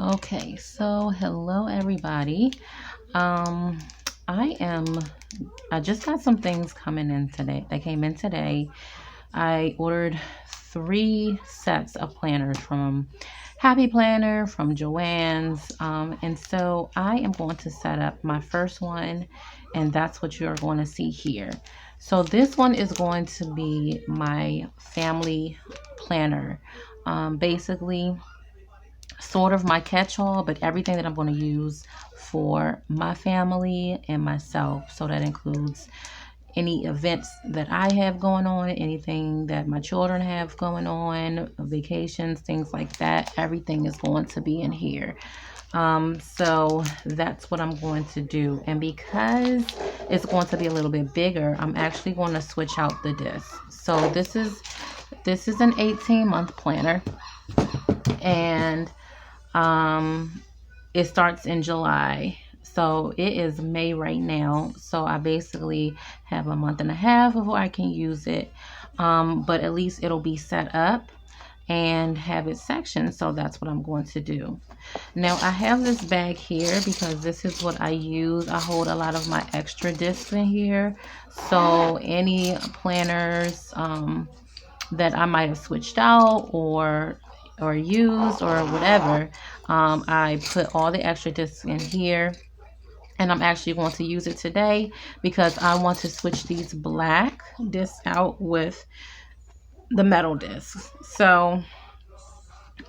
Okay, so hello everybody. Um I I just got some things coming in today. They came in today. I ordered 3 sets of planners from Happy Planner, from Joann's. And so I am going to set up my first one, and that's what you're going to see here. So this one is going to be my family planner. Basically sort of my catch-all, but everything that I'm going to use for my family and myself. So that includes any events that I have going on, anything that my children have going on, vacations, things like that. Everything is going to be in here. So that's what I'm going to do. And because it's going to be a little bit bigger, I'm actually going to switch out the disc. So this is an 18-month planner, and it starts in July. So it is May right now. So I basically have a month and a half before I can use it. But at least it'll be set up and have it sectioned. So that's what I'm going to do. Now I have this bag here because this is what I use. I hold a lot of my extra discs in here. So any planners that I might have switched out or used or whatever, I put all the extra discs in here, and I'm actually going to use it today because I want to switch these black discs out with the metal discs. So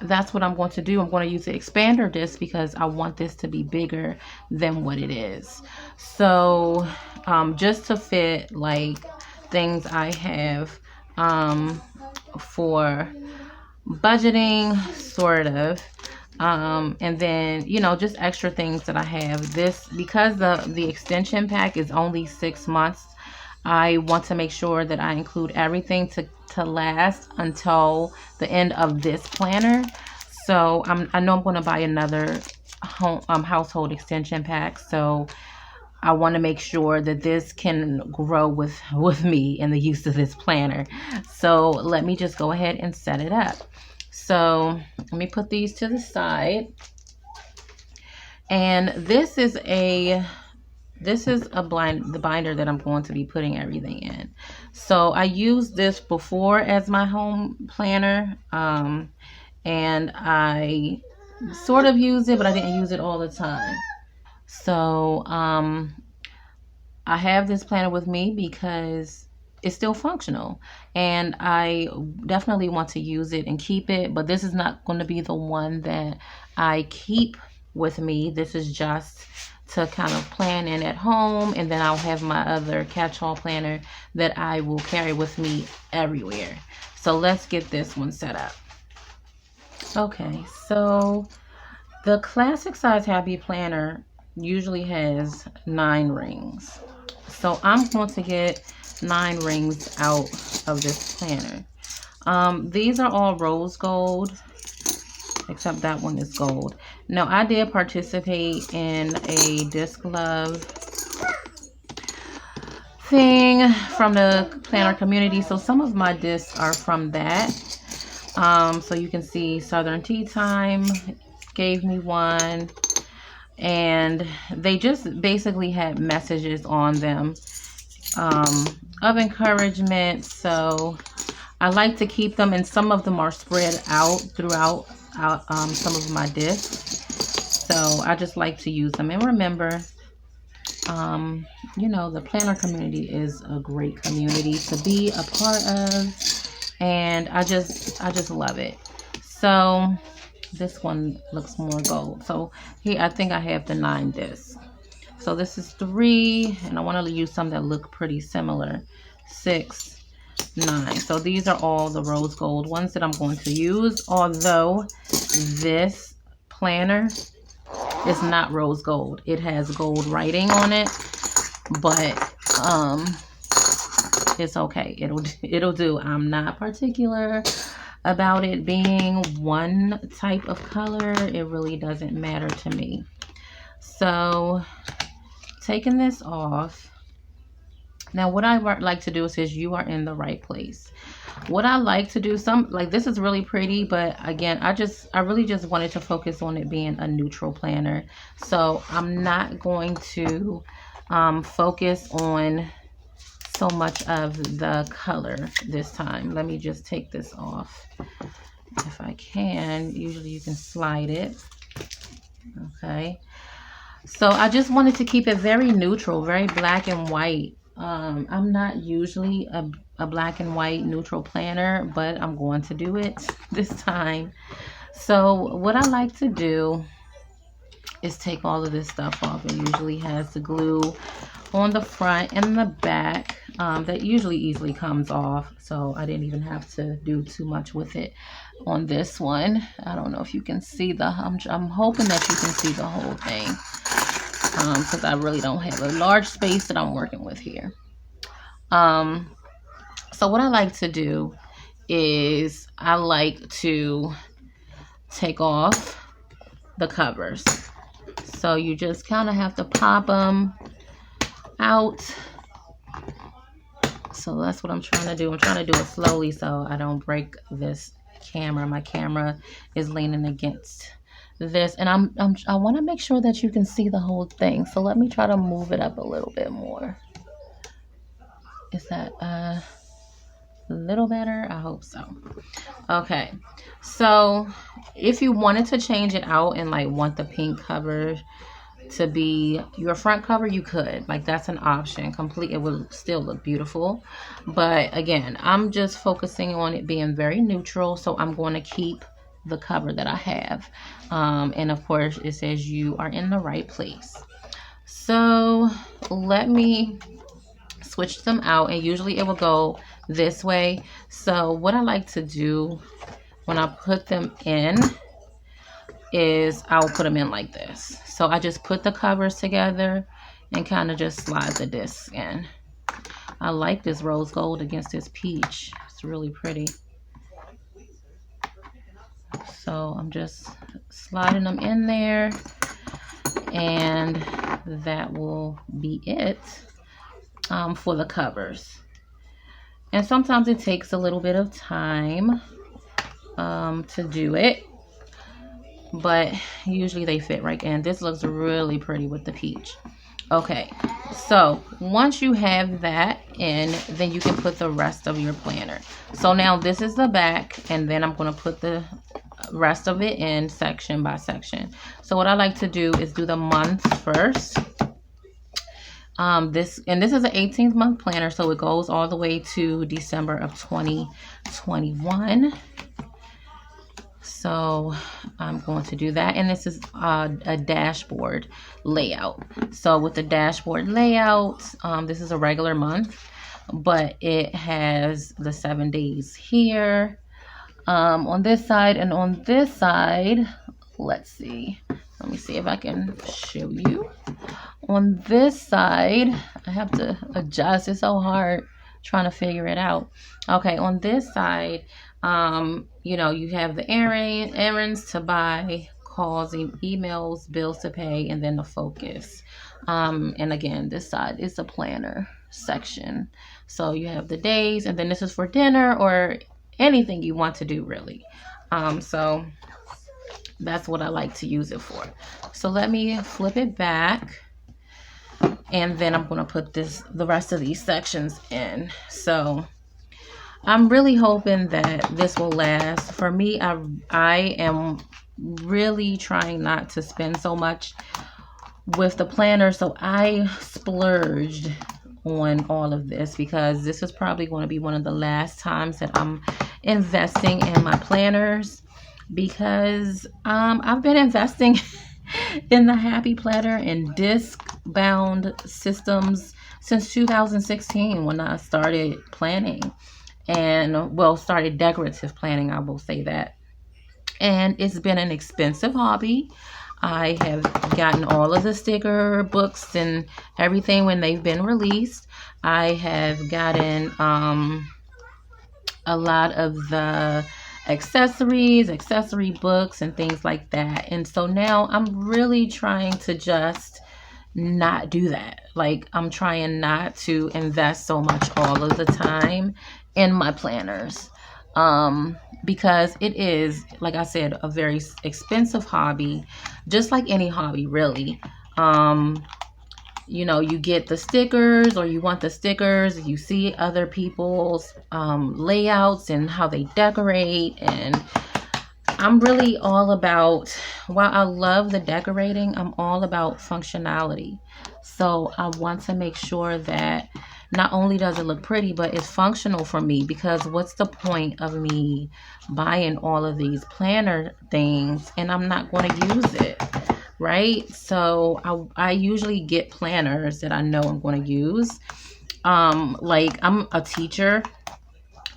that's what I'm going to do. I'm going to use the expander disc because I want this to be bigger than what it is. So just to fit like things I have for budgeting, sort of, and then just extra things that I have. This, because the extension pack is only 6 months, I want to make sure that I include everything to last until the end of this planner. So I know I'm going to buy another household extension pack, so I want to make sure that this can grow with me in the use of this planner. So let me just go ahead and set it up. So let me put these to the side. And this is the binder that I'm going to be putting everything in. So I used this before as my home planner, and I sort of use it, but I didn't use it all the time. So I have this planner with me because it's still functional, and I definitely want to use it and keep it, but this is not going to be the one that I keep with me. This is just to kind of plan in at home, and then I'll have my other catch-all planner that I will carry with me everywhere. So let's get this one set up. Okay, so the classic size Happy Planner usually has 9 rings. So I'm going to get 9 rings out of this planner. These are all rose gold, except that one is gold. Now, I did participate in a Disc Love thing from the planner community. So some of my discs are from that. So you can see Southern Tea Time gave me one. And they just basically had messages on them of encouragement. So I like to keep them, and some of them are spread out throughout some of my discs. So I just like to use them. And remember, the planner community is a great community to be a part of, and I just love it. So this one looks more gold. So here I think I have the 9 discs. So this is 3, and I want to use some that look pretty similar. 6, 9. So these are all the rose gold ones that I'm going to use, although this planner is not rose gold. It has gold writing on it, but it's okay. It'll do. I'm not particular about it being one type of color. It really doesn't matter to me. So taking this off, Now, what I like to do is you are in the right place. What I like to do, some like this is really pretty, but again, I really just wanted to focus on it being a neutral planner. So I'm not going to focus on so much of the color this time. Let me just take this off if I can. Usually you can slide it. Okay. So I just wanted to keep it very neutral, very black and white. I'm not usually a black and white neutral planner, but I'm going to do it this time. So what I like to do is take all of this stuff off. It usually has the glue on the front and the back that usually easily comes off. So I didn't even have to do too much with it on this one. I don't know if you can see I'm hoping that you can see the whole thing. Because I really don't have a large space that I'm working with here. So what I like to do is I like to take off the covers. So you just kind of have to pop them out. So that's what I'm trying to do. I'm trying to do it slowly so I don't break this camera. My camera is leaning against this, and I want to make sure that you can see the whole thing. So let me try to move it up a little bit more. Is that a little better? I hope so. Okay, so if you wanted to change it out and like want the pink cover to be your front cover, you could. Like, that's an option. Complete, it would still look beautiful, but again, I'm just focusing on it being very neutral, so I'm going to keep the cover that I have. And of course it says you are in the right place. So let me switch them out, and usually it will go this way. So what I like to do when I put them in is I'll put them in like this. So I just put the covers together and kind of just slide the disc in. I like this rose gold against this peach. It's really pretty. So I'm just sliding them in there, and that will be it for the covers. And sometimes it takes a little bit of time to do it, but usually they fit right in. This looks really pretty with the peach. Okay, so once you have that in, then you can put the rest of your planner. So now this is the back, and then I'm going to put the rest of it in section by section. So what I like to do is do the months first. This is an 18th month planner, so it goes all the way to December of 2021. So I'm going to do that, and this is a dashboard layout. So with the dashboard layout, this is a regular month, but it has the 7 days here on this side, and on this side, let's see. Let me see if I can show you. On this side, I have to adjust. It's so hard trying to figure it out. Okay, on this side, you know, you have the errands to buy, calls, emails, bills to pay, and then the focus. And again, this side is the planner section. So you have the days, and then this is for dinner or anything you want to do, really. So that's what I like to use it for. So let me flip it back, and then I'm going to put the rest of these sections in. So I'm really hoping that this will last. For me, I am really trying not to spend so much with the planner, so I splurged on all of this because this is probably going to be one of the last times that I'm investing in my planners, because I've been investing in the Happy Planner and disc bound systems since 2016 when I started planning, and well, started decorative planning, I will say that. And it's been an expensive hobby. I have gotten all of the sticker books and everything when they've been released. I have gotten a lot of the accessory books and things like that. And so now I'm really trying to just not do that. like I'm trying not to invest so much all of the time in my planners. Because it is, like I said, a very expensive hobby, just like any hobby, really. Um, you get the stickers, or you want the stickers, you see other people's layouts and how they decorate, and I'm really all about, while I love the decorating, I'm all about functionality. So I want to make sure that not only does it look pretty, but it's functional for me, because what's the point of me buying all of these planner things and I'm not going to use it, right? So I usually get planners that I know I'm going to use. Like I'm a teacher.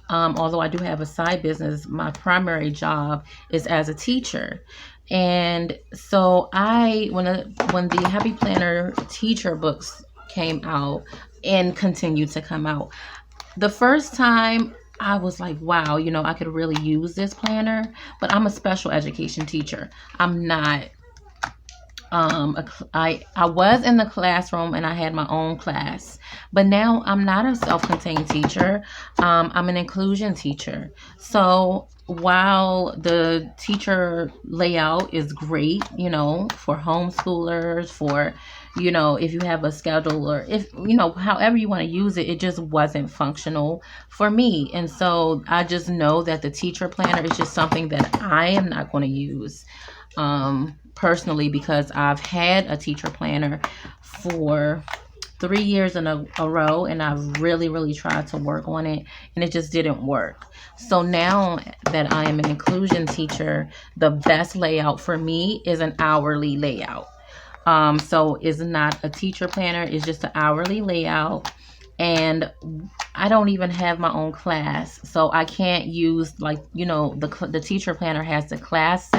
Although I do have a side business, my primary job is as a teacher. And so when the Happy Planner teacher books came out and continue to come out, the first time I was like, wow, I could really use this planner. But I'm a special education teacher. I'm not I was in the classroom and I had my own class, but now I'm not a self-contained teacher. I'm an inclusion teacher. So while the teacher layout is great, for homeschoolers, for if you have a schedule, or if however you want to use it, it just wasn't functional for me. And so I just know that the teacher planner is just something that I am not going to use personally, because I've had a teacher planner for 3 years in a row, and I've really, really tried to work on it, and it just didn't work. So now that I am an inclusion teacher, the best layout for me is an hourly layout. So it's not a teacher planner, it's just an hourly layout. And I don't even have my own class, so I can't use, like, the teacher planner has the class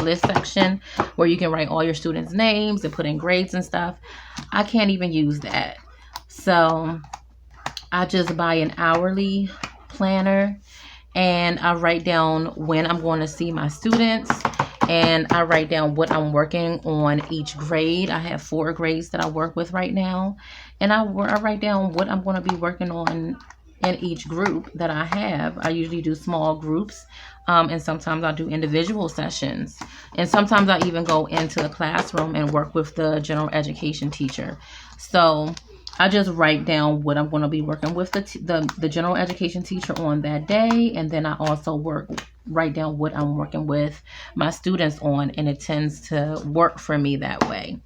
list section where you can write all your students' names and put in grades and stuff. I can't even use that. So I just buy an hourly planner, and I write down when I'm going to see my students, and I write down what I'm working on each grade. I have 4 grades that I work with right now, and I write down what I'm going to be working on in each group that I have. I usually do small groups, and sometimes I do individual sessions, and sometimes I even go into the classroom and work with the general education teacher. So I just write down what I'm going to be working with the general education teacher on that day, and then I also write down what I'm working with my students on, and it tends to work for me that way.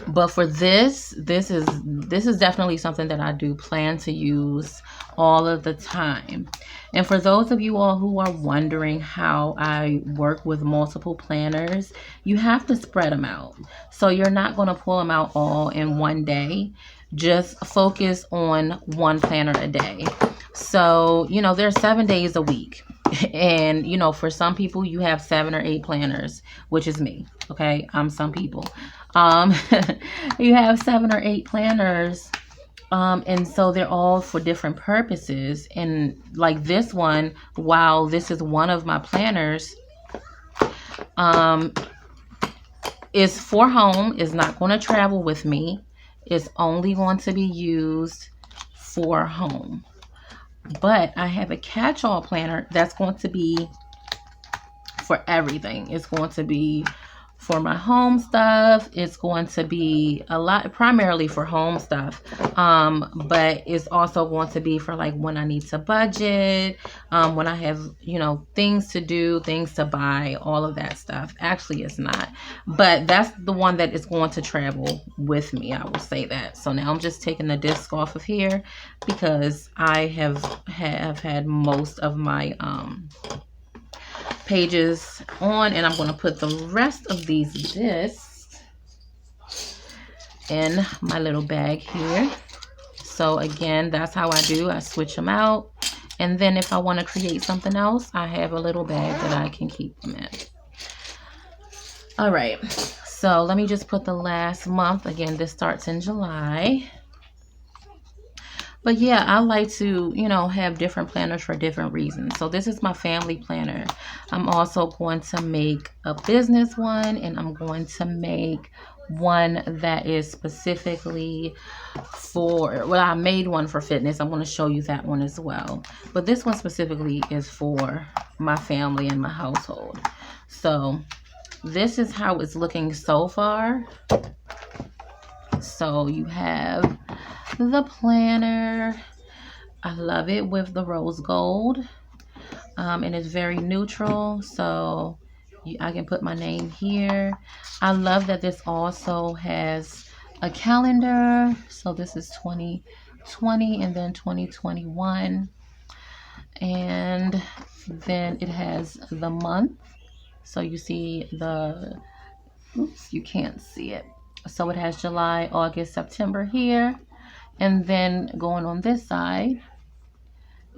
But for this is definitely something that I do plan to use all of the time. And for those of you all who are wondering how I work with multiple planners, you have to spread them out. So you're not going to pull them out all in one day. Just focus on one planner a day. So, there's 7 days a week. And, for some people, you have 7 or 8 planners, which is me. Okay, I'm some people. You have 7 or 8 planners. And so they're all for different purposes. And like this one, while this is one of my planners, is for home, is not going to travel with me. It's only going to be used for home. But I have a catch-all planner that's going to be for everything. It's going to be for my home stuff. It's going to be primarily for home stuff. But it's also going to be for like when I need to budget, when I have, things to do, things to buy, all of that stuff. Actually, it's not. But that's the one that is going to travel with me. I will say that. So now I'm just taking the disc off of here because I have had most of my pages on, and I'm going to put the rest of these discs in my little bag here. So again, that's how I do. I switch them out, and then if I want to create something else, I have a little bag that I can keep them in. All right, so let me just put the last month. Again, this starts in July. But yeah, I like to, have different planners for different reasons. So this is my family planner. I'm also going to make a business one, and I'm going to make one that is specifically for, well, I made one for fitness. I'm going to show you that one as well. But this one specifically is for my family and my household. So this is how it's looking so far. So you have the planner. I love it with the rose gold. And it's very neutral. So I can put my name here. I love that this also has a calendar. So this is 2020 and then 2021. And then it has the month. So you see the, oops, you can't see it. So it has July, August, September here. And then going on this side,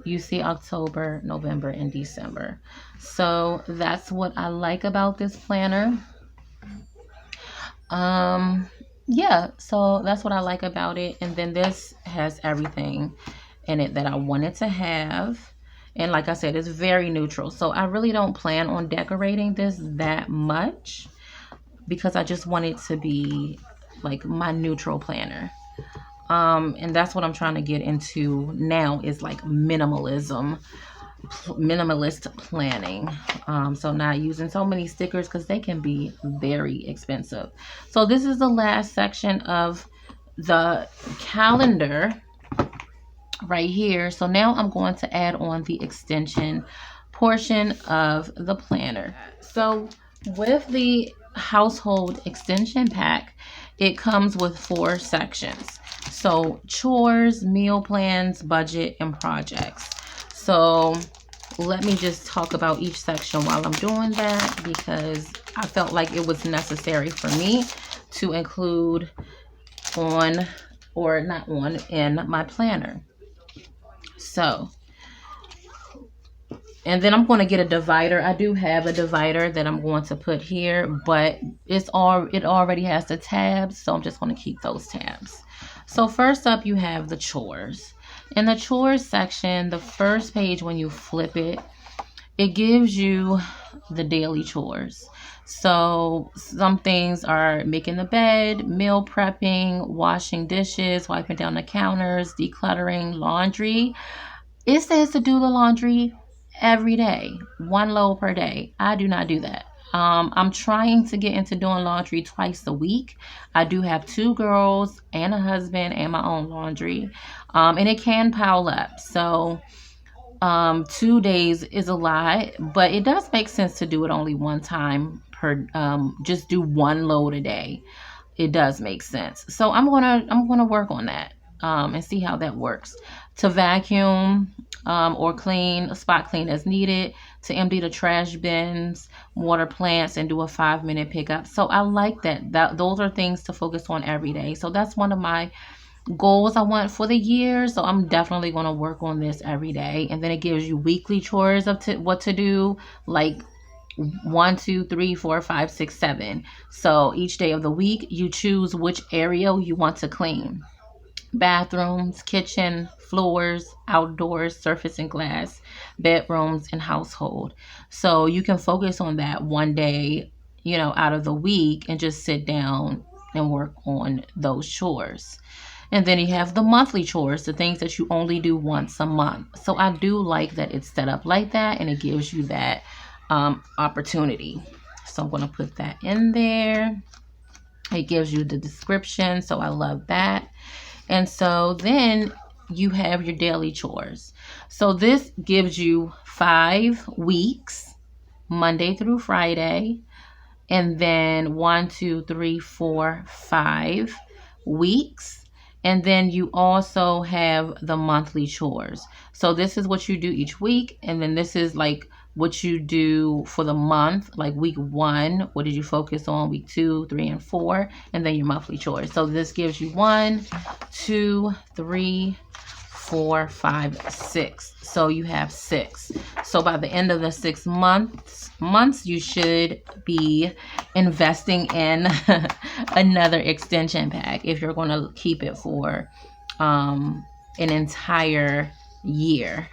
you see October, November, and December. So that's what I like about this planner. Yeah, so that's what I like about it. And then this has everything in it that I wanted to have. And like I said, it's very neutral. So I really don't plan on decorating this that much because I just want it to be like my neutral planner. And that's what I'm trying to get into now is like minimalist planning. So not using so many stickers because they can be very expensive. So this is the last section of the calendar right here. So now I'm going to add on the extension portion of the planner. So with the household extension pack, it comes with 4 sections. So chores, meal plans, budget, and projects. So let me just talk about each section while I'm doing that because I felt like it was necessary for me to include on or not on in my planner. So, and then I'm going to get a divider. I do have a divider that I'm going to put here, but it already has the tabs, so I'm just going to keep those tabs. So first up, you have the chores. In the chores section, the first page when you flip it, it gives you the daily chores. So some things are making the bed, meal prepping, washing dishes, wiping down the counters, decluttering, laundry. It says to do the laundry every day, 1 load per day. I do not do that. I'm trying to get into doing laundry twice a week. I do have 2 girls and a husband and my own laundry. And it can pile up. So 2 days is a lot, but it does make sense to do it only one time per, just do 1 load a day. It does make sense. So I'm gonna work on that and see how that works. To vacuum or clean, spot clean as needed, to empty the trash bins, water plants, and do a 5-minute pickup. So I like that. Those are things to focus on every day. So that's one of my goals I want for the year. So I'm definitely going to work on this every day. And then it gives you weekly chores of what to do, like 1, 2, 3, 4, 5, 6, 7. So each day of the week, you choose which area you want to clean. Bathrooms, kitchen, floors, outdoors, surface and glass, bedrooms, and household. So you can focus on that one day, out of the week and just sit down and work on those chores. And then you have the monthly chores, the things that you only do once a month. So I do like that it's set up like that and it gives you that opportunity. So I'm going to put that in there. It gives you the description. So I love that. And so then you have your daily chores. So this gives you 5 weeks, Monday through Friday, and then 1, 2, 3, 4, 5 weeks. And then you also have the monthly chores. So this is what you do each week. And then this is like what you do for the month, like week 1, what did you focus on, week 2, 3, and 4, and then your monthly chores. So this gives you 1, 2, 3, 4, 5, 6. So you have 6. So by the end of the 6 months, you should be investing in another extension pack if you're going to keep it for an entire year.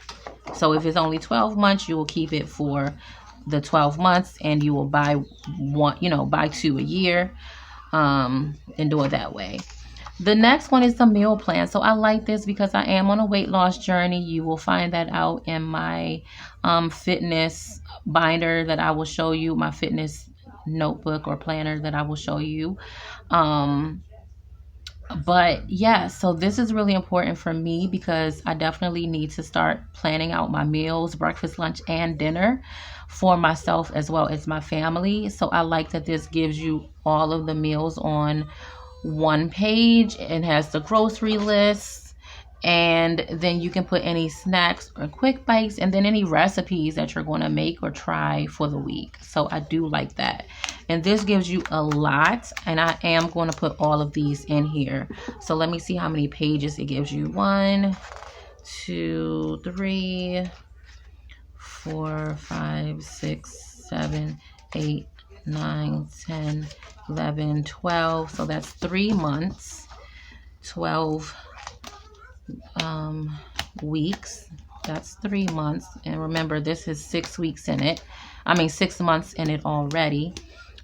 So if it's only 12 months, you will keep it for the 12 months and you will buy 2 a year. and do it that way. The next one is the meal plan. So I like this because I am on a weight loss journey. You will find that out in my fitness binder that I will show you, my fitness notebook or planner that I will show you. Um, but yeah, so this is really important for me because I definitely need to start planning out my meals, breakfast, lunch, and dinner for myself as well as my family. So I like that this gives you all of the meals on one page and has the grocery list, and then you can put any snacks or quick bites and then any recipes that you're going to make or try for the week. So I do like that, and this gives you a lot, and I am going to put all of these in here. So let me see how many pages it gives you. 1, 2, 3, 4, 5, 6, 7, 8, 9, 10, 11, 12. So that's 3 months, 12 weeks. That's 3 months. And remember, this is 6 weeks in it. 6 months in it already.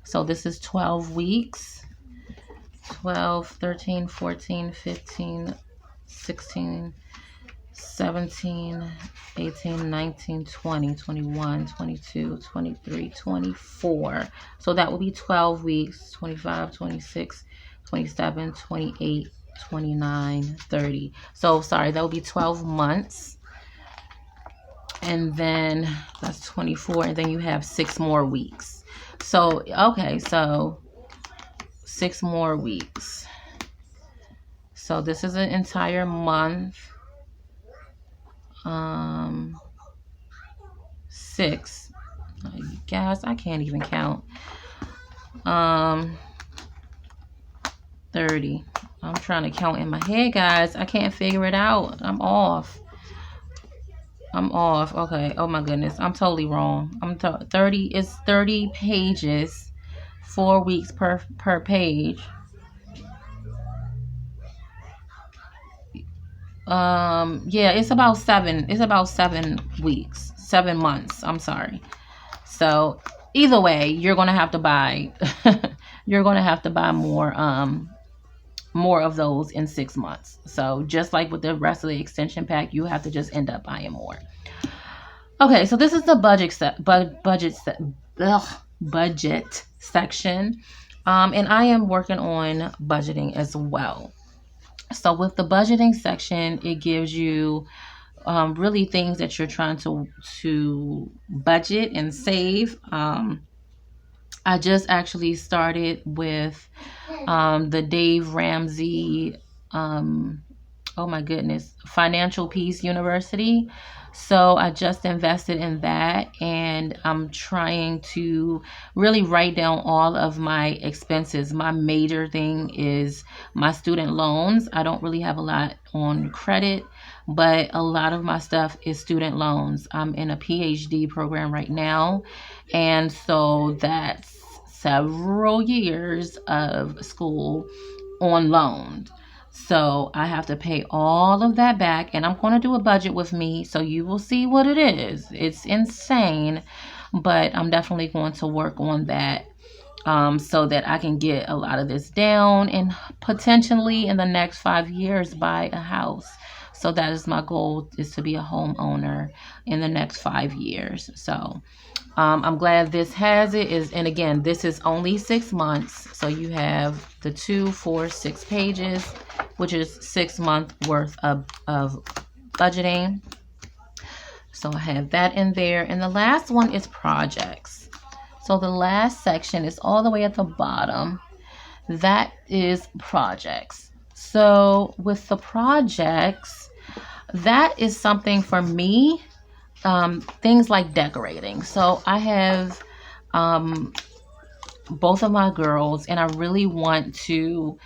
So this is 12 weeks. 12, 13, 14, 15, 16, 17, 18, 19, 20, 21, 22, 23, 24. So that will be 12 weeks, 25, 26, 27, 28, 29, 30. So sorry, that will be 12 months. And then that's 24. And then you have 6 more weeks. So, okay, so 6 more weeks. So this is an entire month. 6. Guys, I can't even count. 30. I'm trying to count in my head, guys. I can't figure it out. I'm off. Okay. Oh my goodness. I'm totally wrong. 30 is 30 pages. 4 weeks per page. Yeah, it's about 7 weeks, 7 months. I'm sorry. So either way, you're gonna have to buy more of those in 6 months. So just like with the rest of the extension pack, you have to just end up buying more. Okay, so this is the budget section, and I am working on budgeting as well. So with the budgeting section, it gives you really things that you're trying to budget and save. I just actually started with the Dave Ramsey, oh my goodness, Financial Peace University. So I just invested in that, and I'm trying to really write down all of my expenses. My major thing is my student loans. I don't really have a lot on credit, but a lot of my stuff is student loans. I'm in a PhD program right now, and so that's several years of school on loans. So I have to pay all of that back, and I'm going to do a budget with me, so you will see what it is. It's insane, but I'm definitely going to work on that so that I can get a lot of this down and potentially in the next 5 years buy a house. So that is my goal, is to be a homeowner in the next 5 years. So I'm glad this has it. And again, this is only 6 months. So you have the 2, 4, 6 pages, which is 6 months worth of budgeting. So I have that in there. And the last one is projects. So the last section is all the way at the bottom. That is projects. So with the projects, that is something for me. Things like decorating. So I have both of my girls, and I really want to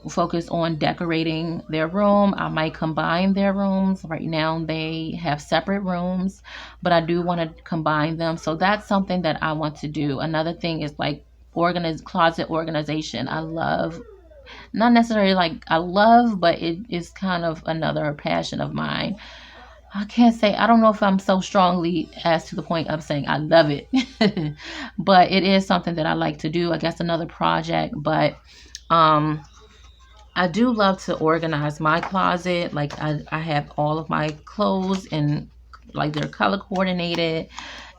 focus on decorating their room. I might combine their rooms. Right now they have separate rooms, but I do want to combine them. So that's something that I want to do. Another thing is like closet organization. I love, not necessarily like I love, but it is kind of another passion of mine. I can't say, I don't know if I'm so strongly as to the point of saying I love it, but it is something that I like to do. I guess another project, but um, I do love to organize my closet. Like I have all of my clothes and like they're color coordinated,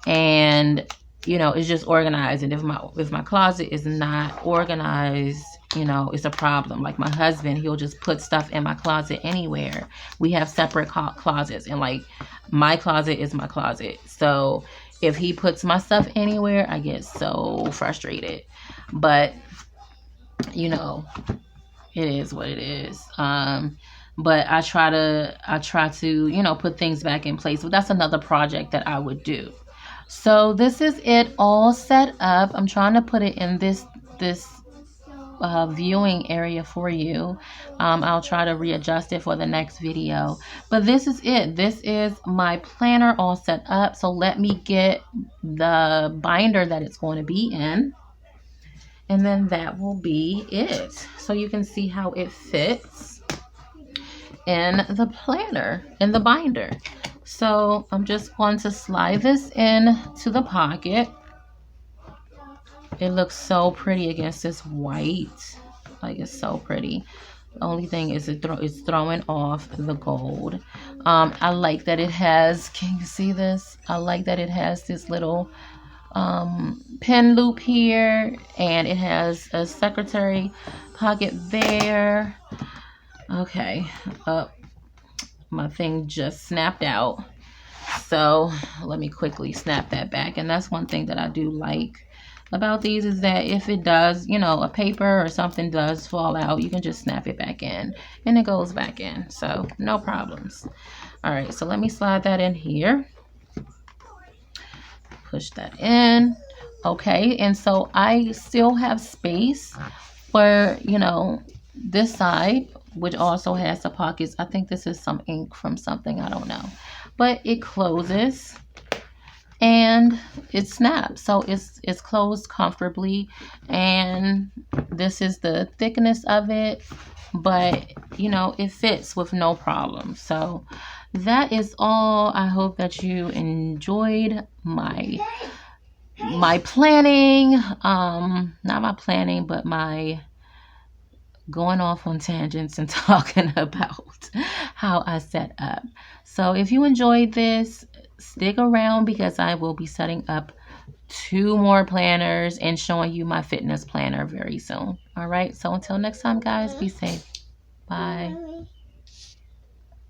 and it's just organized. And if my closet is not organized, it's a problem. Like my husband, he'll just put stuff in my closet anywhere. We have separate closets, and like my closet is my closet. So if he puts my stuff anywhere, I get so frustrated. But you know it is what it is. But I try to put things back in place. But that's another project that I would do. So this is it all set up. I'm trying to put it in this viewing area for you. I'll try to readjust it for the next video. But this is it. This is my planner all set up. So let me get the binder that it's going to be in. And then that will be it. So you can see how it fits in the planner, in the binder. So I'm just going to slide this in to the pocket. It looks so pretty against this white. Like, it's so pretty. The only thing is it's throwing off the gold. I like that it has, can you see this? I like that it has this little pin loop here, and it has a secretary pocket there. Okay, my thing just snapped out, so let me quickly snap that back. And that's one thing that I do like about these, is that if it does, a paper or something does fall out, you can just snap it back in and it goes back in, so no problems. All right, so let me slide that in here. Push that in. Okay, and so I still have space for this side, which also has the pockets. I think this is some ink from something, I don't know, but it closes and it snaps, so it's closed comfortably. And this is the thickness of it, but it fits with no problem. So that is all. I hope that you enjoyed my planning, not my planning, but my going off on tangents and talking about how I set up. So if you enjoyed this, stick around, because I will be setting up 2 more planners and showing you my fitness planner very soon. All right, so until next time, guys, be safe. Bye.